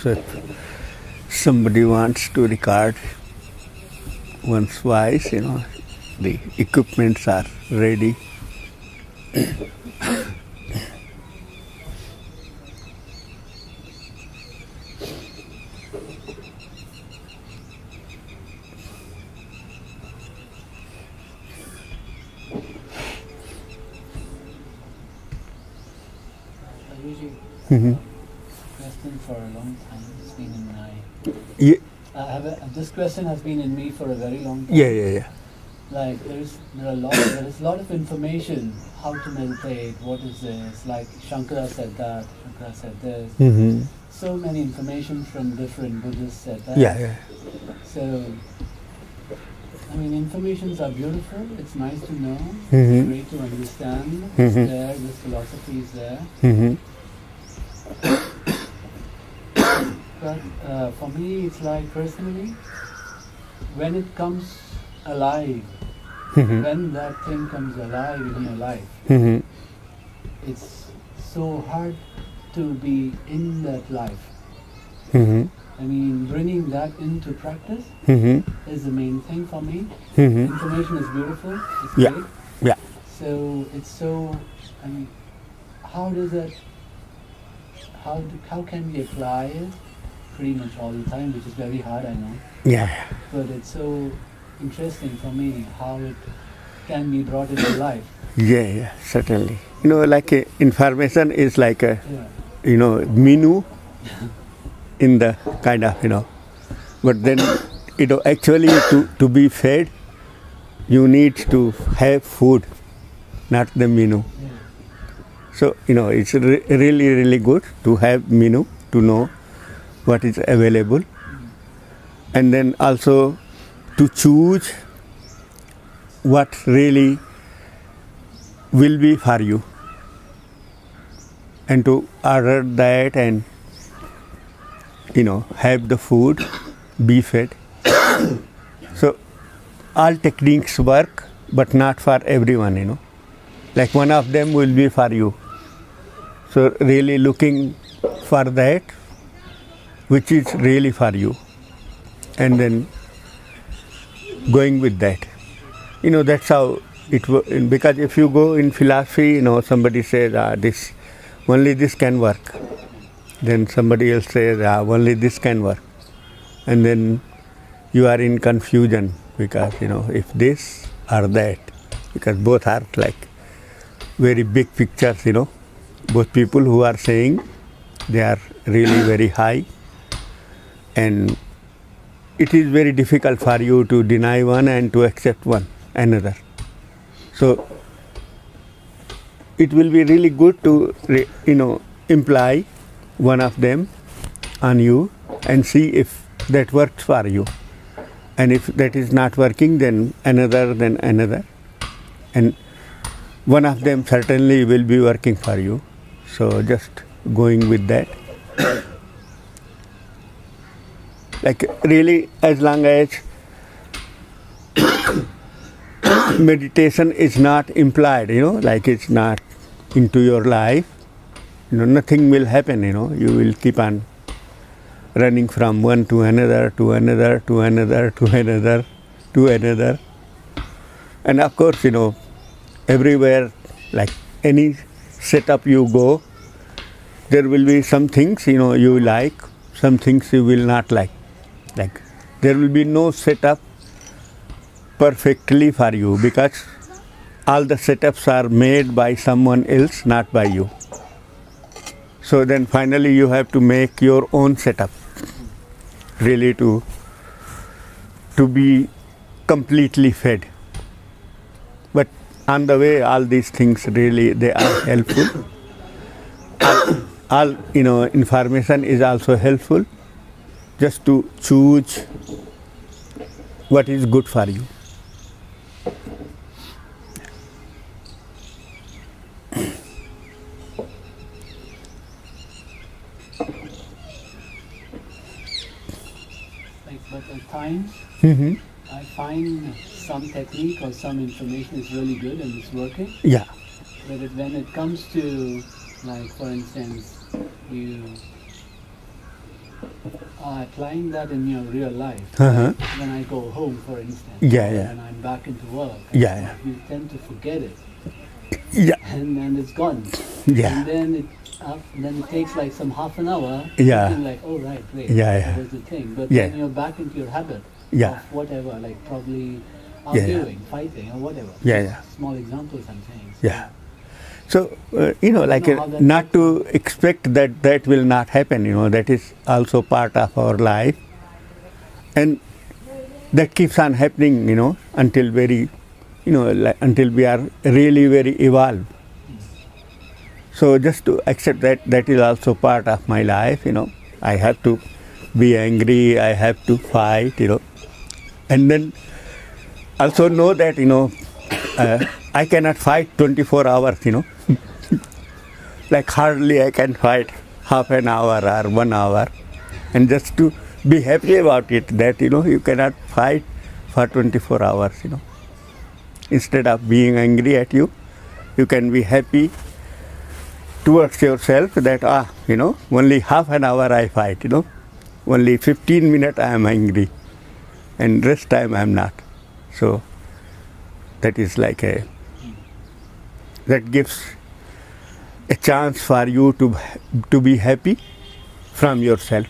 So if somebody wants to record one's voice, the equipments are ready. Question for a long time. It's been in my. This question has been in me for a very long time. Yeah. Like there is a lot of information how to meditate. What is this? Like Shankara said that. Shankara said this. Mm-hmm. So many information from different Buddhists said that. Yeah. So. I mean, informations are beautiful. It's nice to know. Mm-hmm. It's great to understand. Mm-hmm. It's there. This philosophy is there. Mm-hmm. But for me, it's like personally, when it comes alive, Mm-hmm. when that thing comes alive in your life, Mm-hmm. it's so hard to be in that life. Mm-hmm. I mean, bringing that into practice Mm-hmm. is the main thing for me. Mm-hmm. Information is beautiful. It's Yeah. great. Yeah. So it's so. I mean, how does that? How can we apply it? Pretty much all the time, which is very hard, I know. Yeah. But it's so interesting for me how it can be brought into life. Yeah, certainly. Like information is like a, Yeah. menu in the kind of, but then, actually to be fed, you need to have food, not the menu. Yeah. So, it's really, really good to have menu, to know what is available. And then also to choose what really will be for you. And to order that and, have the food, be fed. So all techniques work, but not for everyone, Like one of them will be for you. So really looking for that, which is really for you. And then going with that. That's how it works. Because if you go in philosophy, somebody says, only this can work. Then somebody else says, only this can work. And then you are in confusion because, if this or that, because both are like very big pictures, Both people who are saying they are really very high. And it is very difficult for you to deny one and to accept another. So it will be really good to, imply one of them on you and see if that works for you. And if that is not working, then another. And one of them certainly will be working for you. So just going with that. Like really, as long as meditation is not implied, like it's not into your life, nothing will happen, you will keep on running from one to another, to another, to another, to another, to another. And of course, everywhere, like any setup you go, there will be some things, you like, some things you will not like. Like there will be no setup perfectly for you because all the setups are made by someone else, not by you. So then finally you have to make your own setup, really to be completely fed. But on the way, all these things really, they are helpful. All information is also helpful. Just to choose what is good for you. But at times, I find some technique or some information is really good and it's working. Yeah. But when it comes to, like for instance, applying that in your real life. Uh-huh. When I go home, for instance, Yeah, yeah. and I'm back into work, Yeah, yeah. you tend to forget it, Yeah, and then it's gone. yeah, And then it takes like some half an hour. Yeah. Thinking like, oh right, great, Yeah, yeah. that was the thing. But Yeah. then you're back into your habit Yeah. of whatever, like probably Yeah, yeah. arguing, fighting, or whatever. Yeah, yeah. Small examples I'm saying. yeah. So, like know how that not to expect that that will not happen, that is also part of our life. And that keeps on happening, until very, until we are really very evolved. So just to accept that that is also part of my life, I have to be angry, I have to fight, and then also know that, I cannot fight 24 hours, like hardly I can fight half an hour or 1 hour, and just to be happy about it, that, you cannot fight for 24 hours, Instead of being angry at you, you can be happy towards yourself that, only half an hour I fight, only 15 minutes I am angry, and rest time I am not. So that is like that gives a chance for you to be happy from yourself.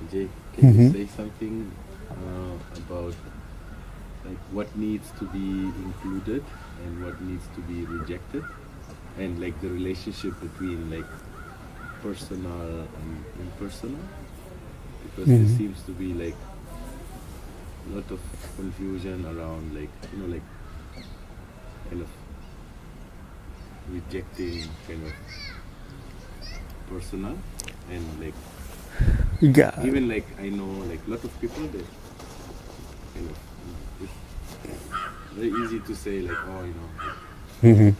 Ajay, can you say something about like what needs to be included and what needs to be rejected, and like the relationship between like personal and impersonal? Because there seems to be like a lot of confusion around like like kind of rejecting kind of personal and like Yeah. even like I know like a lot of people that kind of it's very easy to say like Mm-hmm.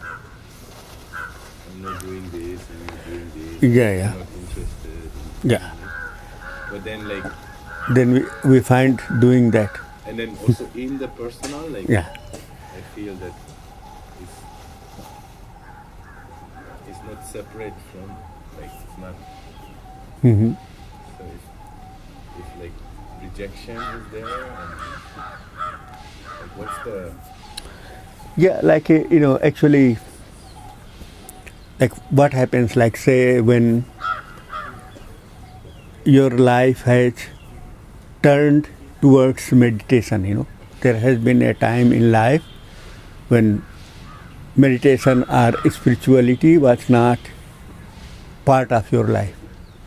I'm not doing this, I'm not doing this, Yeah, yeah. I'm not interested, Yeah. but then like Then we find doing that. and then also in the personal like Yeah. I feel that it's not separate from like it's not Mm-hmm. so if like rejection is there and like what's the Yeah, like, actually, like what happens, like say when your life has turned towards meditation, there has been a time in life when meditation or spirituality was not part of your life.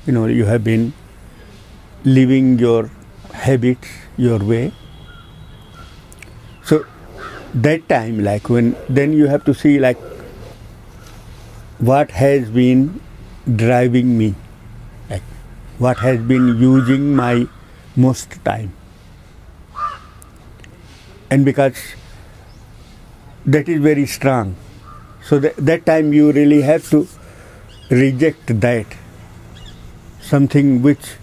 You have been living your habits your way. So that time, like then you have to see like what has been driving me, like what has been using my most time. And because that is very strong, so that time you really have to reject that, something which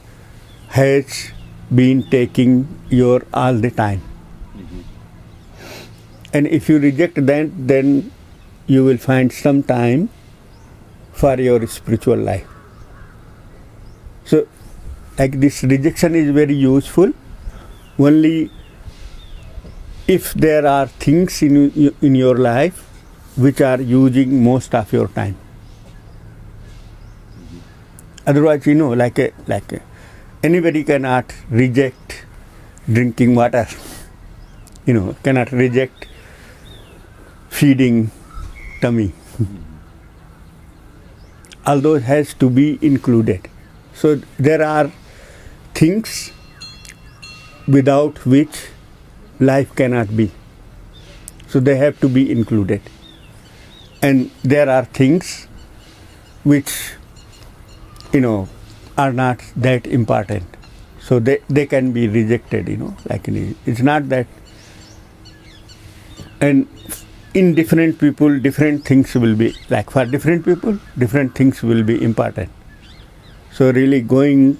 has been taking your all the time. And if you reject that, then you will find some time for your spiritual life. So, like this rejection is very useful only if there are things in your life which are using most of your time. Otherwise, like anybody cannot reject drinking water. Cannot reject feeding tummy. All those has to be included. So there are things without which life cannot be. So they have to be included. And there are things which, are not that important. So they can be rejected, like it's not that. And in different people, different things will be, like for different people, different things will be important. So really going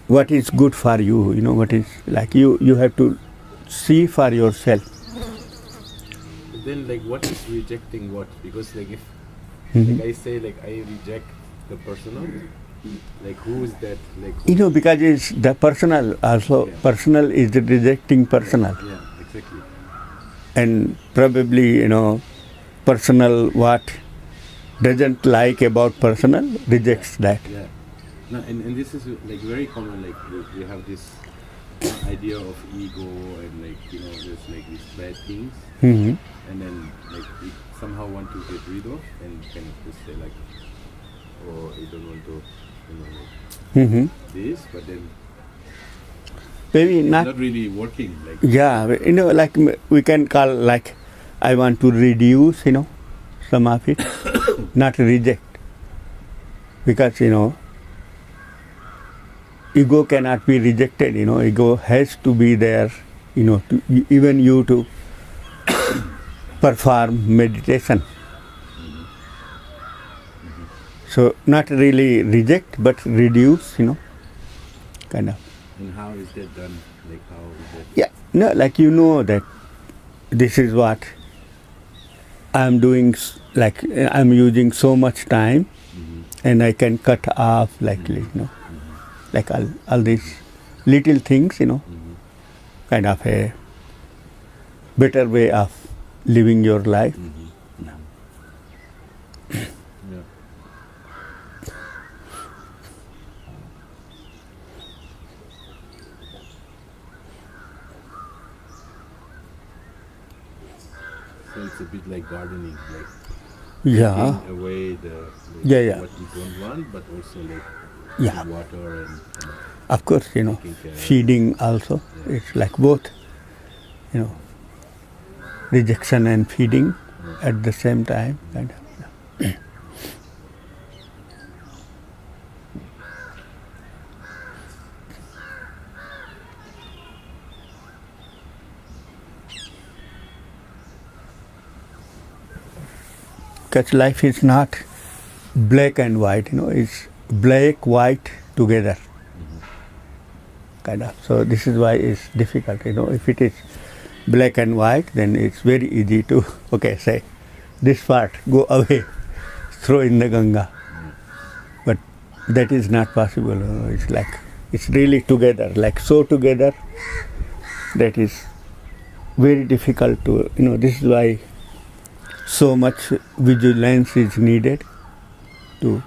what is good for you, what is like you have to see for yourself. Then like what is rejecting what? Because like if Mhm. like I say like I reject the personal, like who is that? Like who, Because it's the personal also. Yeah. Personal is the rejecting personal. yeah, exactly. And probably, personal what doesn't like about personal rejects that. Yeah. No, and this is like very common. Like we have this idea of ego and like there's like these bad things, Mhm. and then like we somehow want to get rid of and kind of just say like, oh, I don't want to, like Mhm. this, but then Maybe it's not. not really working. Like Yeah, like we can call like I want to reduce, some of it, not reject, because ego cannot be rejected. Ego has to be there. Even you to perform meditation. So not really reject, but reduce. Kind of. and how is that done? Like how is that? Yeah, no, like that this is what I'm doing, like I'm using so much time, and I can cut off likely, like all these little things, kind of a better way of living your life. Yeah. So it's a bit like gardening, like Yeah, taking away the like, Yeah. what you don't want, but also like Yeah. water and of course, taking care of feeding also. Yeah. It's like both, rejection and feeding at the same time, kind of. Because life is not black and white, it's black, white together. Kind of. So this is why it's difficult, If it is black and white, then it's very easy to, say, this part, go away, throw in the Ganga. But that is not possible. It's like, it's really together, like so together, that is very difficult to, this is why so much vigilance is needed to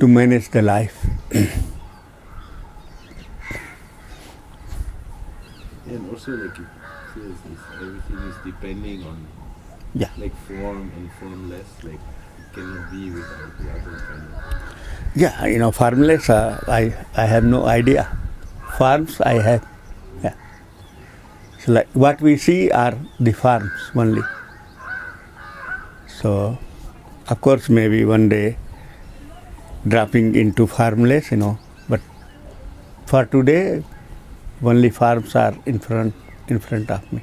manage the life. and also like it says this, everything is depending on Yeah. like form and formless, like it cannot be without the other kind of Yeah, formless, I have no idea. Forms I have. Yeah. So like what we see are the forms only. So, of course, maybe one day dropping into formless, but for today, only forms are in front of me.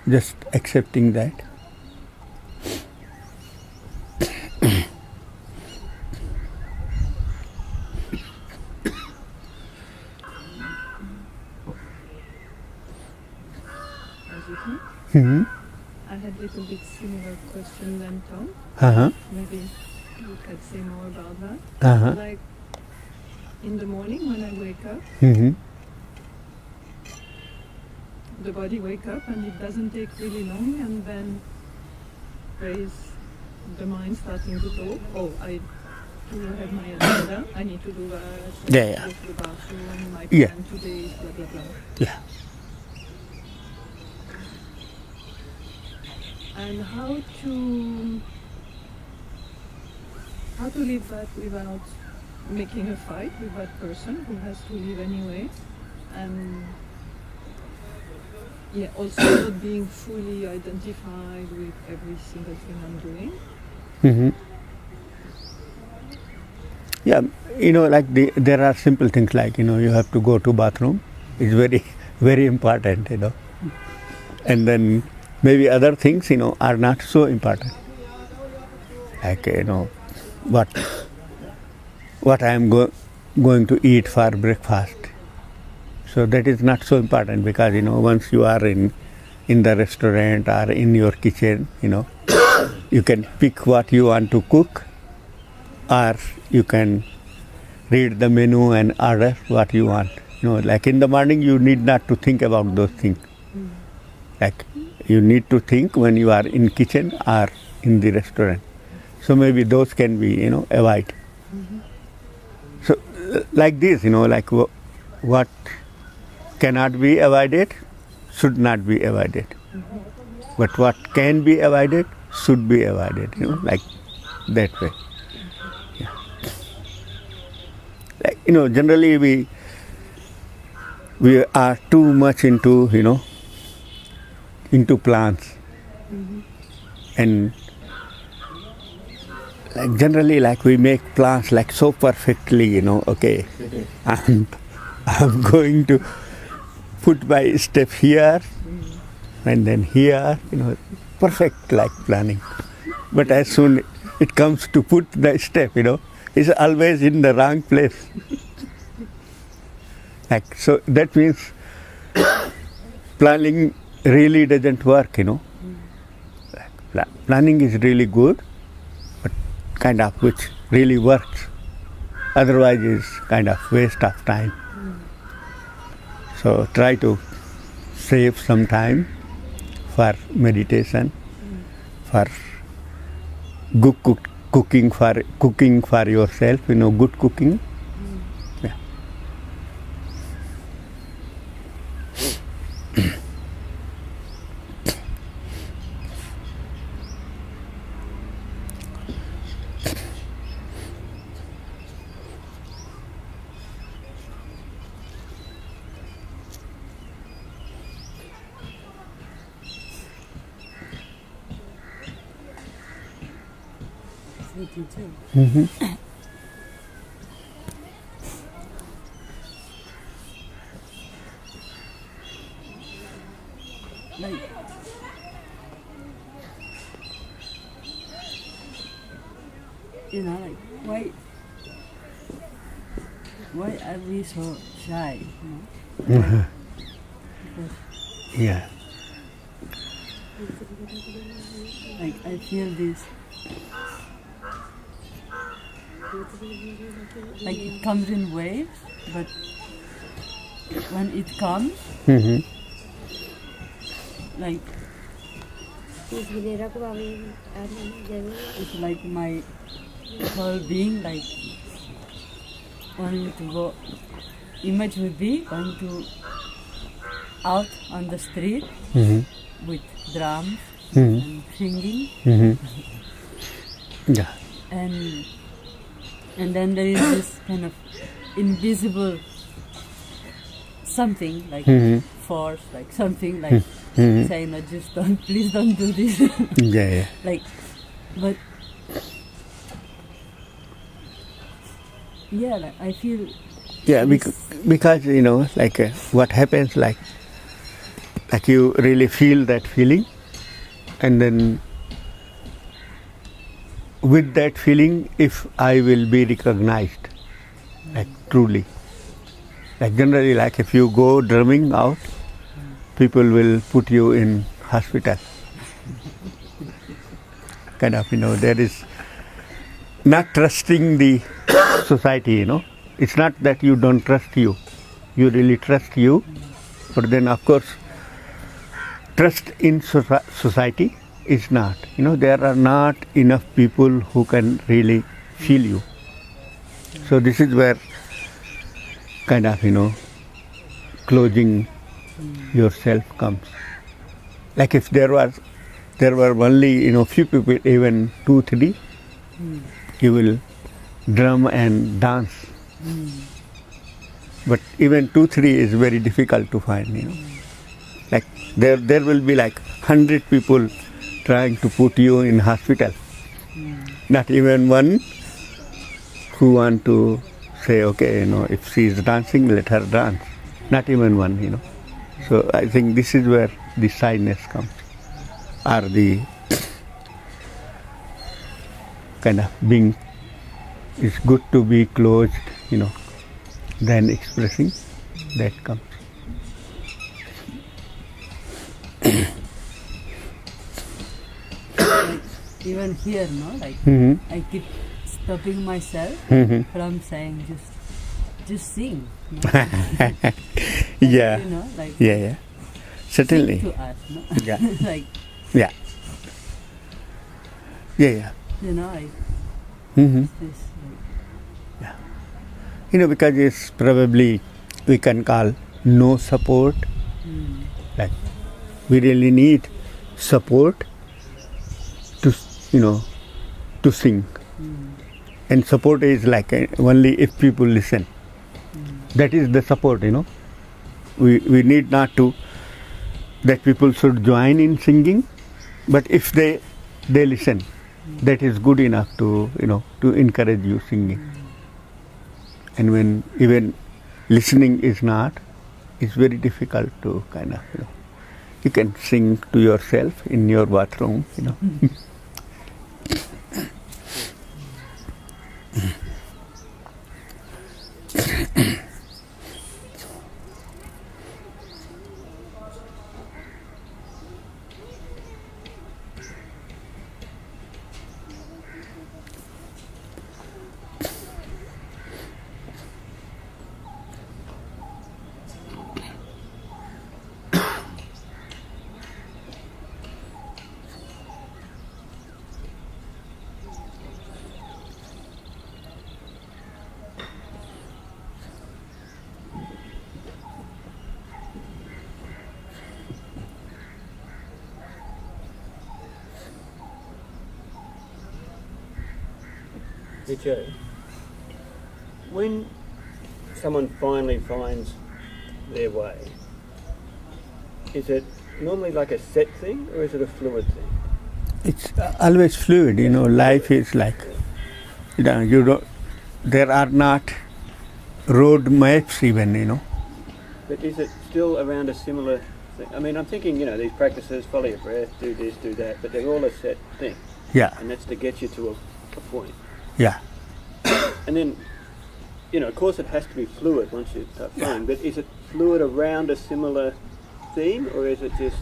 Just accepting that. Ajay, Mm-hmm. I had a little bit similar question than Tom. Uh-huh. Maybe you could say more about that. Uh-huh. Like in the morning when I wake up, Mm-hmm. the body wake up and it doesn't take really long, and then there is the mind starting to talk. Oh, I do have my agenda. I need to do that. Yeah. Go to the bathroom. My Yeah. plan today is blah blah blah. Yeah. And how to live that without making a fight with that person who has to leave anyway, and also not being fully identified with every single thing I'm doing. Mm-hmm. Yeah, there are simple things like, you have to go to bathroom. It's very, very important, And then maybe other things, are not so important. Like, what I am going to eat for breakfast. So that is not so important because, once you are in the restaurant or in your kitchen, you can pick what you want to cook, or you can read the menu and order what you want. Like in the morning, you need not to think about those things. Like you need to think when you are in kitchen or in the restaurant. So maybe those can be, avoid. So like this, like what cannot be avoided should not be avoided. But what can be avoided should be avoided, like that way. Yeah. Like, generally we are too much into, into plants. And like generally, like we make plans like so perfectly, okay, I'm going to put my step here and then here, perfect like planning. But as soon it comes to put the step, it's always in the wrong place. Like, so that means planning really doesn't work, Like, planning is really good, but kind of which really works. Otherwise is kind of waste of time. So try to save some time for meditation, for good cooking for yourself, good cooking. Yeah. Mm-hmm. Like, like why are we so shy? Mm-hmm. Because, Yeah. like, I feel this. Like it comes in waves, but when it comes, Mm-hmm. like it's like my whole being, like wanting to go. Image would be going to out on the street Mm-hmm. with drums Mm-hmm. and singing, Mm-hmm. Yeah. and then there is this kind of invisible something like Mm-hmm. force, like something like Mm-hmm. saying, "No, just don't, please don't do this." Yeah. Like, but yeah, like I feel. Yeah, because like what happens, like you really feel that feeling, and then with that feeling, if I will be recognized, like truly, like generally, like if you go drumming out, people will put you in hospital. Kind of, there is not trusting the society, It's not that you don't trust you. You really trust you. But then, of course, trust in society is not. There are not enough people who can really feel you. So this is where kind of, closing yourself comes. Like if there were only, few people, even 2, 3, you will drum and dance. But even 2, 3 is very difficult to find, Like there will be like 100 people trying to put you in hospital. Not even one who want to say, okay, if she is dancing, let her dance. Not even one. So I think this is where the shyness comes, or the kind of being, it's good to be closed, then expressing, that comes. Even here, like Mm-hmm. I keep stopping myself Mm-hmm. from saying just sing. Yeah. Like Yeah. Certainly. sing to us, Yeah. like Yeah. Yeah. like Mm-hmm. this. Like, Because it's probably we can call no support. Like we really need support to to sing, and support is like only if people listen. That is the support. We need not to that people should join in singing, but if they listen, that is good enough to to encourage you singing. And when even listening is not, it's very difficult to kind of you can sing to yourself in your bathroom. Ajay, when someone finally finds their way, is it normally like a set thing or is it a fluid thing? It's always fluid. Life is like you don't. There are not road maps even. But is it still around a similar thing? I mean, I'm thinking, these practices, follow your breath, do this, do that, but they're all a set thing. Yeah. And that's to get you to a point. Yeah. And then, of course it has to be fluid once you start flowing, but is it fluid around a similar theme or is it just...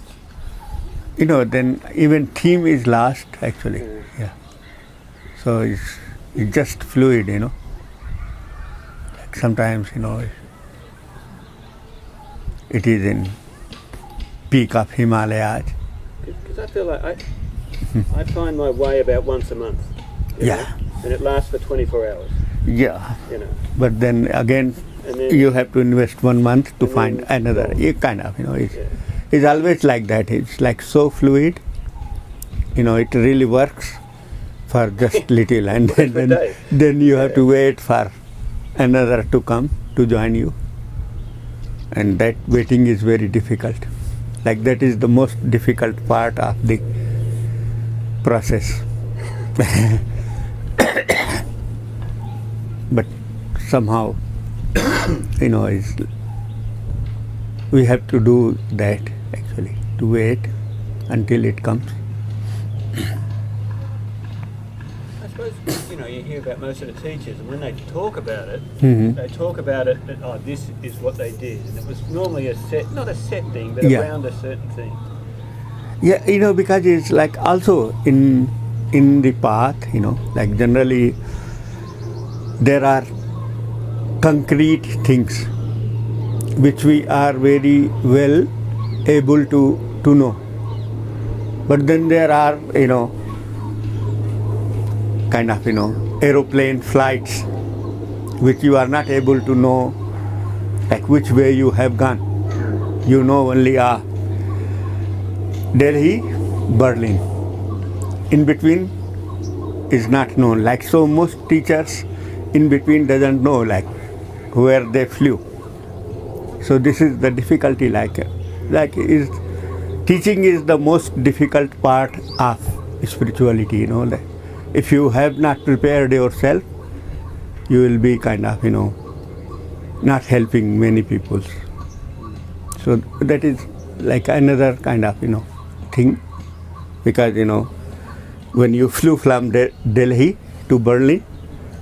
Then even theme is lost actually. Yeah. Yeah. So it's just fluid. Like sometimes it is in peak of Himalayas. Because I feel like I find my way about once a month. Yeah. And it lasts for 24 hours. Yeah. But But then again, and then you have to invest 1 month to And find then another. gone. You kind of, yeah. it's always like that. It's like so fluid. It really works for just little, and Works for days. then you have to wait for another to come to join you, and that waiting is very difficult. Like that is the most difficult part of the process. But somehow, we have to do that actually, to wait until it comes. I suppose, you hear about most of the teachers, and when they talk about it, Mhm. they talk about it that, this is what they did. And it was normally a set, not a set thing, but Yeah. around a certain thing. Yeah, because it's like also in the path, like generally there are concrete things which we are very well able to know. But then there are, kind of, aeroplane flights which you are not able to know, like which way you have gone. You know only Delhi, Berlin. In between is not known. Like so most teachers in between doesn't know like where they flew. So this is the difficulty teaching is the most difficult part of spirituality, like if you have not prepared yourself, you will be kind of, not helping many people. So that is like another kind of, thing, because, when you flew from Delhi to Berlin,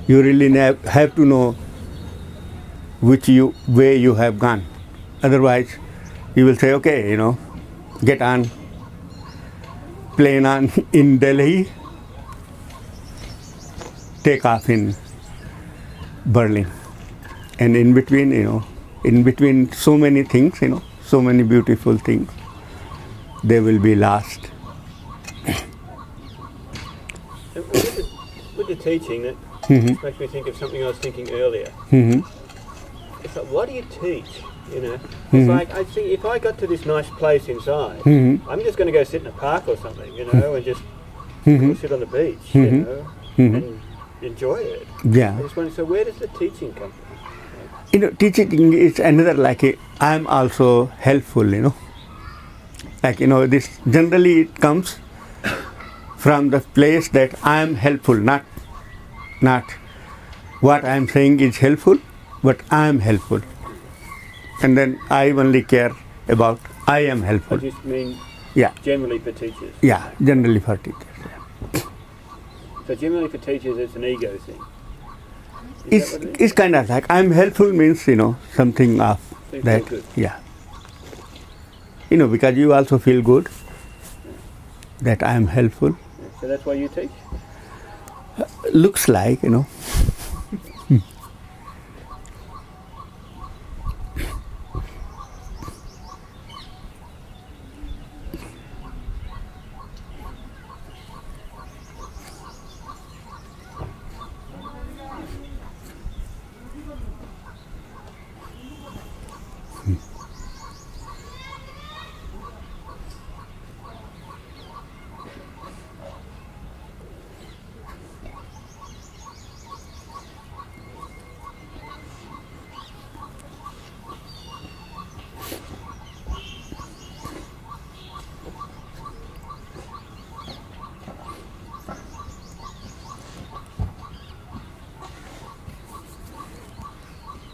you really have to know which way you have gone. Otherwise, you will say, okay, get on plane on in Delhi, take off in Berlin. And in between so many things, so many beautiful things, they will be lost. With the teaching, that Mhm. makes me think of something I was thinking earlier. Mhm. It's like, what do you teach? It's Mhm. like, I see, if I got to this nice place inside, Mhm. I'm just going to go sit in a park or something, and just Mhm. sit on the beach, Mhm. Mhm. and enjoy it. Yeah. I just wonder, so where does the teaching come from? Teaching is another I am also helpful, this generally it comes from the place that I am helpful, not what I am saying is helpful, but I am helpful. And then I only care about I am I helpful. just mean Yeah, generally for teachers. yeah, generally for teachers. So generally for teachers, it's an ego thing. Is It's, that what it is? it's kind of like I'm helpful means, something of So you that. feel good. Yeah. Because you also feel good that I am helpful. Yeah, so that's why you teach? Looks like,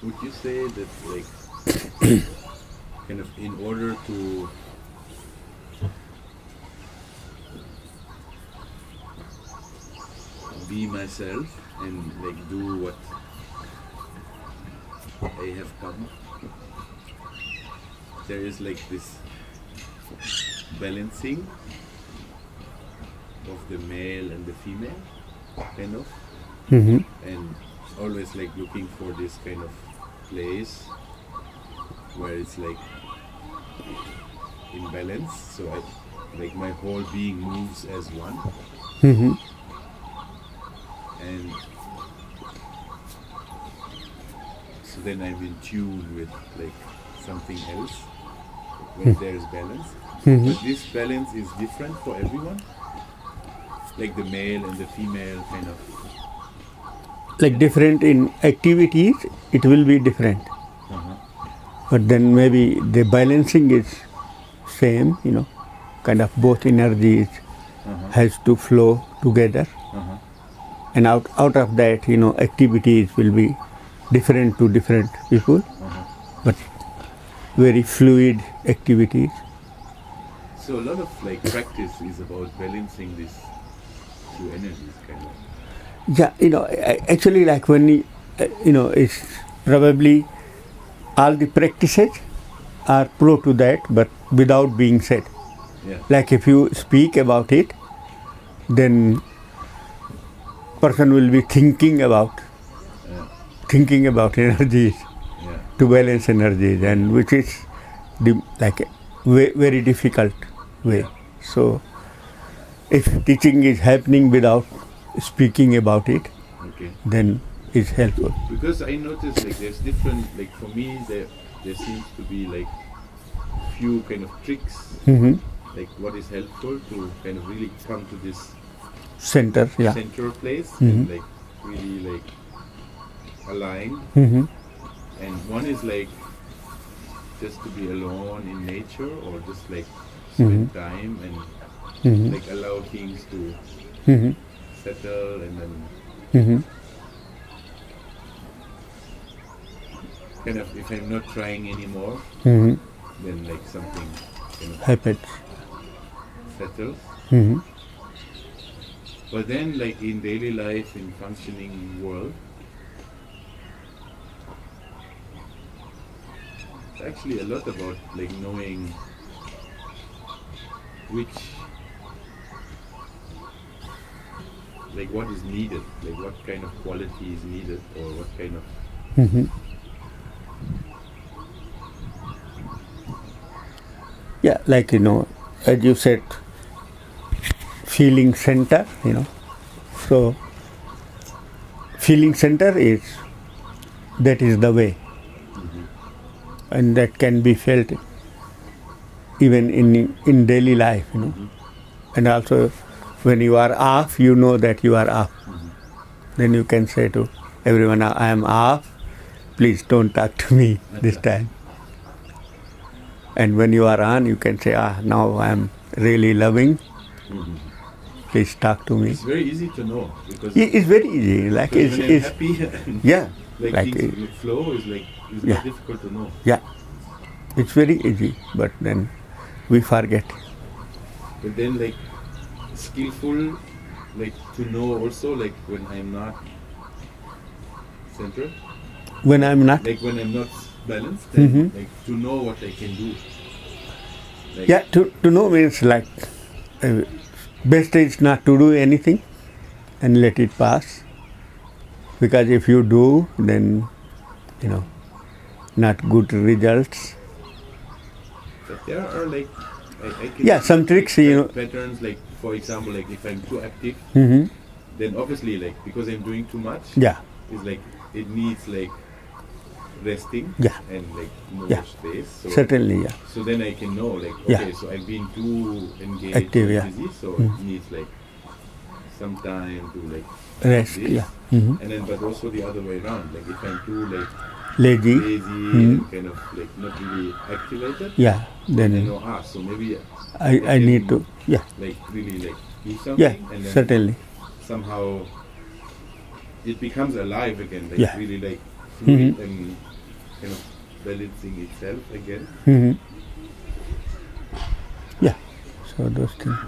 Would you say that like kind of in order to be myself and like do what I have come, there is like this balancing of the male and the female, kind of, hmm and always like looking for this kind of place where it's like in balance, so like my whole being moves as one, hmm and so then I'm in tune with like something else when there's balance. Mhm. But this balance is different for everyone, like the male and the female kind of. like different in activities, it will be different. Uh-huh. But then maybe the balancing is same, kind of both energies Uh-huh. has to flow together. Uh-huh. And out of that, activities will be different to different people, Uh-huh. but very fluid activities. So a lot of like practice is about balancing these two energies, kind of. Yeah, actually, like when it's probably all the practices are pro to that, but without being said. Yeah. Like if you speak about it, then person will be thinking about energies Yeah. to balance energies, and which is very difficult way. Yeah. So if teaching is happening without speaking about it, Okay. then it's helpful. Because I noticed like there's different, like for me there seems to be like few kind of tricks, hmm like what is helpful to kind of really come to this Center, yeah. center place Mhm. and like really like aligned. hmm And one is like just to be alone in nature or just like spend time and hmm like allow things to hmm settle and then hmm kind of, if I'm not trying anymore, Mm-hmm. then like something kind of Happens. settles. Mm-hmm. But then, like in daily life, in functioning world, it's actually a lot about like knowing which, like what is needed, like what kind of quality is needed, or what kind of Mm-hmm. Yeah, like as you said, feeling center, So, feeling center is the way, and that can be felt even in daily life, And also, when you are off, you know that you are off. Then you can say to everyone, I am off. Please don't talk to me this time. And when you are on, you can say, now I am really loving. Please talk to me. It's very easy to know because It's very easy. Like when I'm it's happy and yeah. like things will flow is like it's Yeah. not difficult to know. Yeah. It's very easy, but then we forget. But then like skillful, like to know also like when I'm not centered, When I'm not. like when I'm not balanced, then like to know what I can do. Like, Yeah, to know means like best is not to do anything and let it pass. Because if you do, then not good results. But there are like I can Yeah, see some tricks, patterns. Like for example, like if I'm too active, Mm-hmm. then obviously like because I'm doing too much, Yeah, it's like it needs like resting Yeah. and like more Yeah. space. So certainly, yeah. so then I can know like Yeah. okay, so I've been too engaged Active, or yeah. busy, so it needs like some time to like Rest, this. yeah. Mm-hmm. And then but also the other way around, like if I'm too like Lazy, lazy and kind of like not really activated, yeah, I then know so maybe I can, need to, yeah, like really like do something yeah, and then certainly, somehow it becomes alive again, like Yeah. really like fluid Mhm. and kind of balancing itself again. Mm-hmm. Yeah, so those things.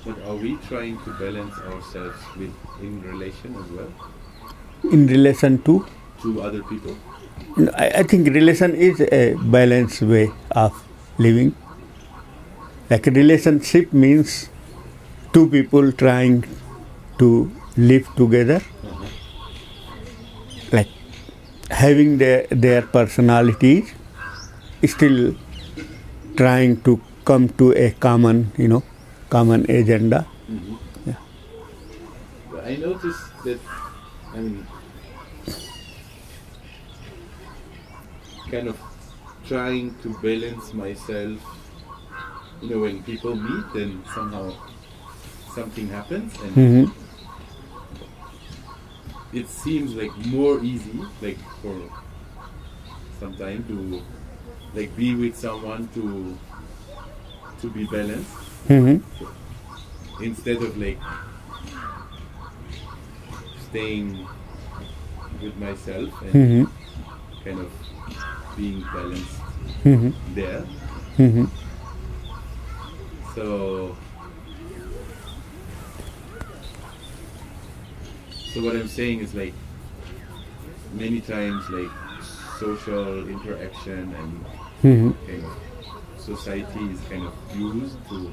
But are we trying to balance ourselves with in relation as well In relation to, other people? I think relation is a balanced way of living. Like a relationship means two people trying to live together, like having their personalities, still trying to come to a common agenda. Yeah. But I noticed that, I mean, kind of trying to balance myself, when people meet, then somehow something happens and Mm-hmm. it seems like more easy, like for some time to like be with someone to be balanced Mm-hmm. instead of like staying with myself and Mm-hmm. kind of being balanced Mm-hmm. there. Mm-hmm. So what I'm saying is like many times like social interaction and Mm-hmm. kind of society is kind of used to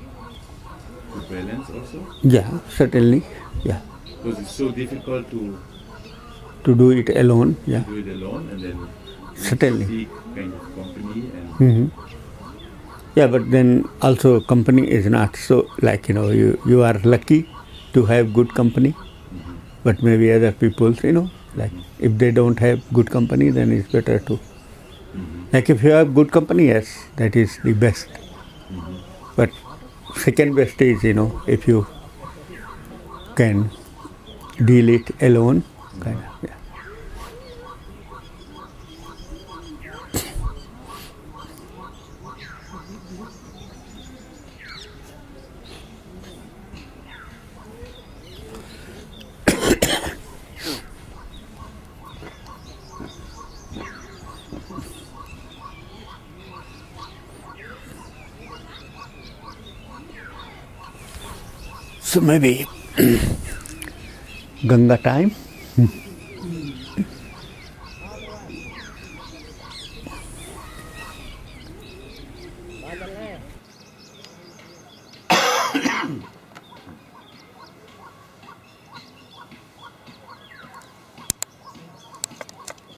balance also, Yeah, certainly. Yeah, because it's so difficult to to do it alone. Yeah, do it alone and then Certainly. seek kind of company and Mm-hmm. Yeah, but then also company is not so like you are lucky to have good company, but maybe other people like if they don't have good company, then it's better to like if you have good company, yes, that is the best. But second best is if you can deal it alone, kind of. Yeah. So maybe Ganga time.